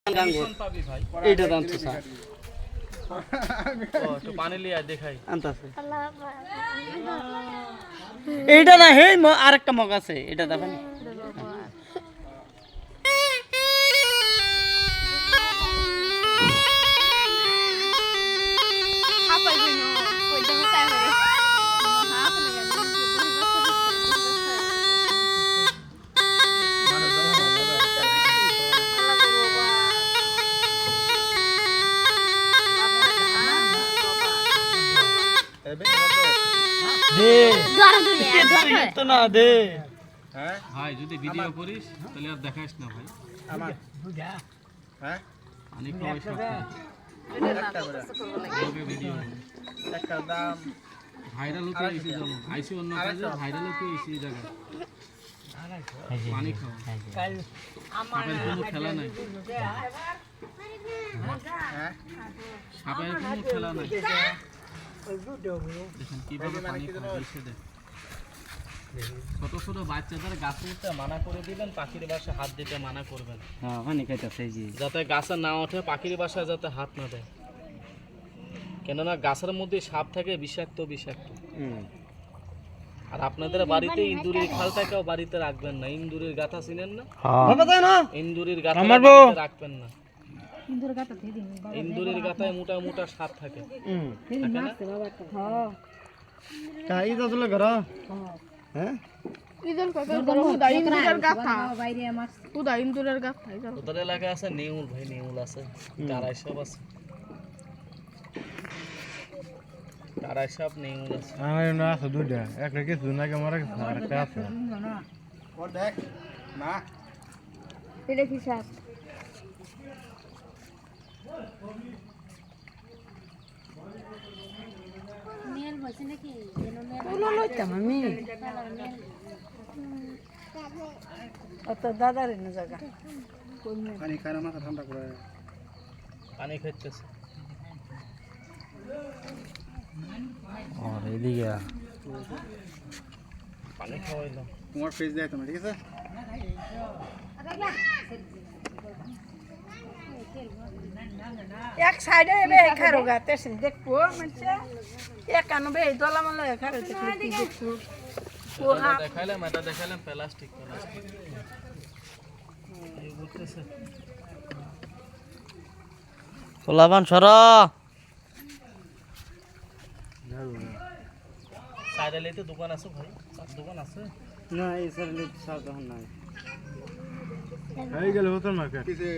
এইটা দাম তো স্যার তো পানি লিয়া দেখাই আনতাছে এইটা না হে আরেকটা মগ আছে এটা দেখেন দে তো না দে হ্যাঁ ভাই যদি ভিডিও করিস তাহলে আর দেখাইস না ভাই আমার হ্যাঁ অনেক পয়সা একটা করে লোকে ভিডিও একটা দাম ভাইরাল হতে এসে যাবো আইসি অন্য কাজে ভাইরাল হতে এসে জায়গা পানি খাও সাপের কোনো খেলা নাই সাপের কোনো খেলা নাই দেখেন কিভাবে পানি খায় এসে দেখ ছোট ছোট বাচ্চাদের গাছে উঠতে মানা করে দিবেন পাখির বাসায় হাত দিতে মানা করবেন হ্যাঁ পানি খাইতেছে জি যাতে গাছে না ওঠে পাখির বাসায় যাতে হাত না দেয় কেননা গাছের মধ্যে সাপ থাকে বিষাক্ত আর আপনাদের বাড়িতে ইন্দুরের খালটাকেও বাড়িতে রাখবেন না ইন্দুরের গাথা চিনেন না ইন্দুরের গাথা রাখবেন না ইন্দুরের গাথায় মোটা মোটা সাপ থাকে ওদের এলাকায় আছে নেউল ভাই নেউল আছে তারাই সব আছে তারাই সব নেউল আছে না আছে দুইটা একটা কিছু না মারা গেছে আর একটা আছে ও দেখ না এটা কি সাপ মেল হইছে নাকি তুলো লইতাম আমি অত দাদার না জায়গা পানি খায় না মাথা ঠান্ডা করে পানি খাইতেছে আর এদিকে পানি খাওয়াইলাম তোমার ফেস দেয় তোমার ঠিক আছে এক সাইডে এবে খারো গাতে দেখবো মানে এক কানবে এই দলা মালা খারো দেখলে কি দেখবো দেখাইলাম প্লাস্টিক এই বুঝতেছে পোলাবান সর সাইডে দোকান আছে ভাই দোকান আছে না এই স্যার সব তখন নাই এই গেল হতো মার্কেট কিসে